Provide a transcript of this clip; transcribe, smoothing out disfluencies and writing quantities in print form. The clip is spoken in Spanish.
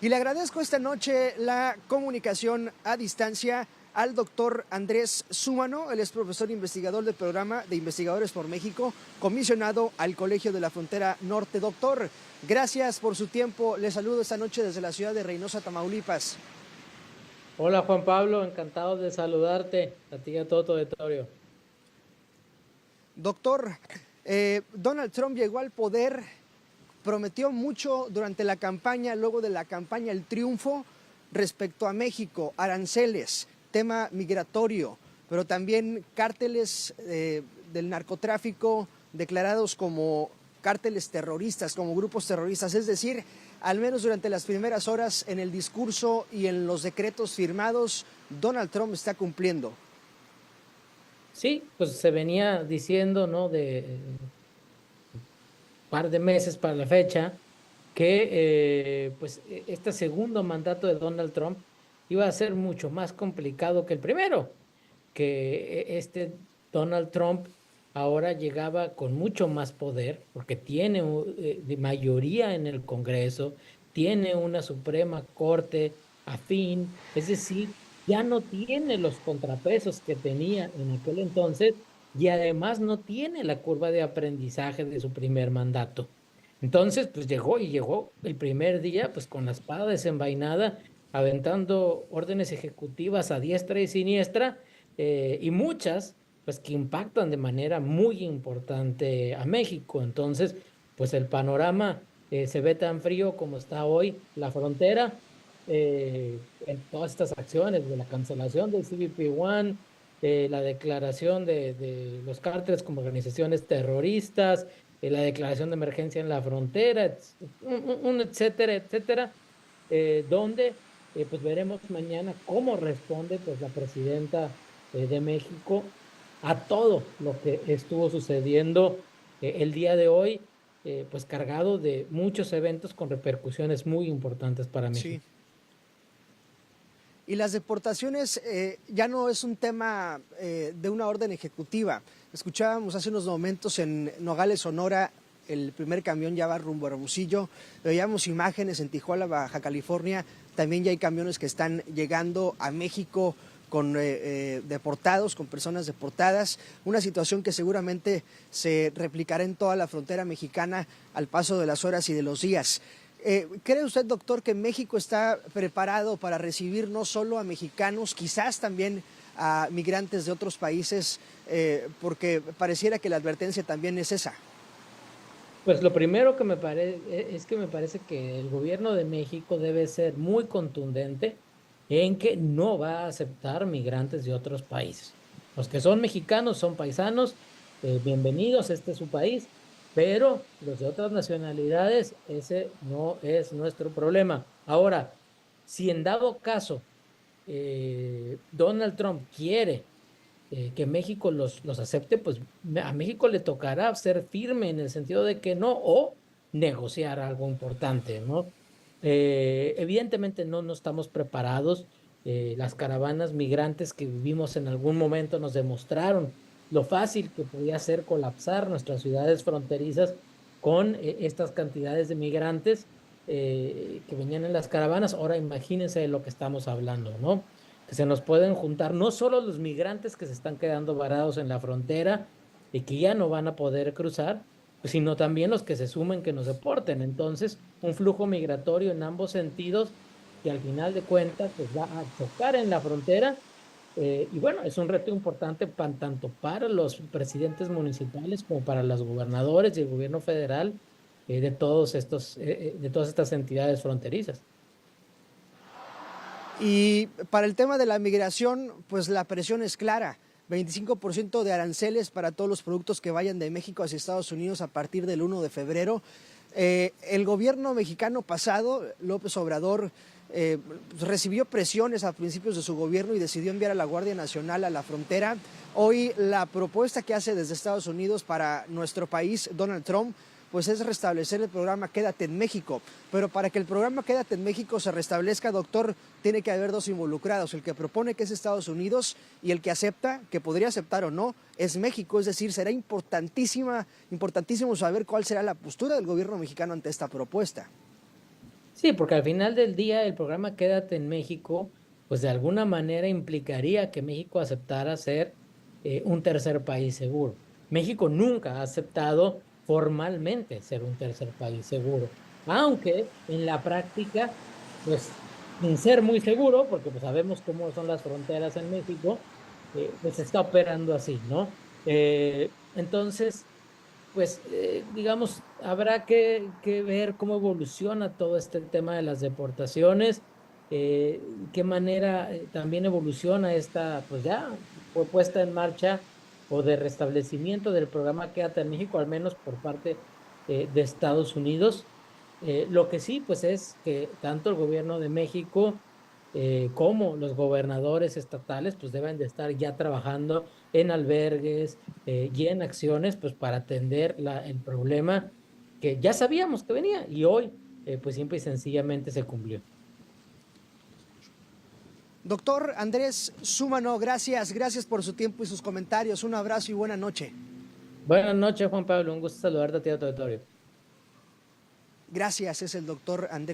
Y le agradezco esta noche la comunicación a distancia al doctor Andrés Súmano. Él es profesor investigador del programa de Investigadores por México, comisionado al Colegio de la Frontera Norte. Doctor, gracias por su tiempo. Le saludo esta noche desde la ciudad de Reynosa, Tamaulipas. Hola Juan Pablo, encantado de saludarte, a ti y a todo tu auditorio. Doctor, Donald Trump llegó al poder, prometió mucho durante la campaña, luego de la campaña el triunfo respecto a México, aranceles, tema migratorio, pero también cárteles del narcotráfico declarados como cárteles terroristas, como grupos terroristas, es decir, al menos durante las primeras horas en el discurso y en los decretos firmados, Donald Trump está cumpliendo. Sí, pues se venía diciendo, ¿no? De par de meses para la fecha, que este segundo mandato de Donald Trump iba a ser mucho más complicado que el primero, que este Donald Trump ahora llegaba con mucho más poder, porque tiene de mayoría en el Congreso, tiene una Suprema Corte afín, es decir, ya no tiene los contrapesos que tenía en aquel entonces y además no tiene la curva de aprendizaje de su primer mandato. Entonces, pues llegó el primer día, pues con la espada desenvainada, aventando órdenes ejecutivas a diestra y siniestra, y muchas, pues que impactan de manera muy importante a México. Entonces, pues el panorama se ve tan frío como está hoy la frontera, en todas estas acciones de la cancelación del CBP-1, la declaración de los cárteles como organizaciones terroristas, la declaración de emergencia en la frontera, un etcétera, etcétera, donde pues veremos mañana cómo responde pues la presidenta de México a todo lo que estuvo sucediendo el día de hoy, pues cargado de muchos eventos con repercusiones muy importantes para Sí. México. Y las deportaciones ya no es un tema de una orden ejecutiva. Escuchábamos hace unos momentos en Nogales, Sonora, el primer camión ya va rumbo a Hermosillo. Veíamos imágenes en Tijuana, Baja California. También ya hay camiones que están llegando a México con deportados, con personas deportadas. Una situación que seguramente se replicará en toda la frontera mexicana al paso de las horas y de los días. ¿Cree usted, doctor, que México está preparado para recibir no solo a mexicanos, quizás también a migrantes de otros países? Porque pareciera que la advertencia también es esa. Pues lo primero que me parece es que me parece que el gobierno de México debe ser muy contundente en que no va a aceptar migrantes de otros países. Los que son mexicanos son paisanos, bienvenidos, este es su país, pero los de otras nacionalidades, ese no es nuestro problema. Ahora, si en dado caso Donald Trump quiere que México los acepte, pues a México le tocará ser firme en el sentido de que no, o negociar algo importante, ¿no? Evidentemente no estamos preparados. Las caravanas migrantes que vivimos en algún momento nos demostraron lo fácil que podía ser colapsar nuestras ciudades fronterizas con estas cantidades de migrantes que venían en las caravanas. Ahora imagínense de lo que estamos hablando, ¿no? Que se nos pueden juntar no solo los migrantes que se están quedando varados en la frontera y que ya no van a poder cruzar, pues, sino también los que se sumen que nos deporten. Entonces, un flujo migratorio en ambos sentidos que al final de cuentas pues va a chocar en la frontera. Y bueno, es un reto importante tanto para los presidentes municipales como para los gobernadores y el gobierno federal de todas estas entidades fronterizas. Y para el tema de la migración, pues la presión es clara. 25% de aranceles para todos los productos que vayan de México hacia Estados Unidos a partir del 1 de febrero. El gobierno mexicano pasado, López Obrador, recibió presiones a principios de su gobierno y decidió enviar a la Guardia Nacional a la frontera. Hoy la propuesta que hace desde Estados Unidos para nuestro país, Donald Trump, pues es restablecer el programa Quédate en México. Pero para que el programa Quédate en México se restablezca, doctor, tiene que haber dos involucrados. El que propone, que es Estados Unidos, y el que acepta, que podría aceptar o no, es México. Es decir, será importantísimo saber cuál será la postura del gobierno mexicano ante esta propuesta. Sí, porque al final del día el programa Quédate en México, pues de alguna manera implicaría que México aceptara ser un tercer país seguro. México nunca ha aceptado formalmente ser un tercer país seguro, aunque en la práctica, pues sin ser muy seguro, porque pues sabemos cómo son las fronteras en México, pues se está operando así, ¿no? Entonces pues digamos, habrá que ver cómo evoluciona todo este tema de las deportaciones, qué manera también evoluciona esta, pues ya fue puesta en marcha o de restablecimiento del programa Quédate en México, al menos por parte de Estados Unidos. Lo que sí, pues es que tanto el gobierno de México como los gobernadores estatales, pues deben de estar ya trabajando en albergues y en acciones, pues para atender el problema que ya sabíamos que venía y hoy, pues simple y sencillamente se cumplió. Doctor Andrés Súmano, gracias por su tiempo y sus comentarios. Un abrazo y buena noche. Buenas noches, Juan Pablo, un gusto saludarte a ti a tu auditorio. Gracias, es el doctor Andrés.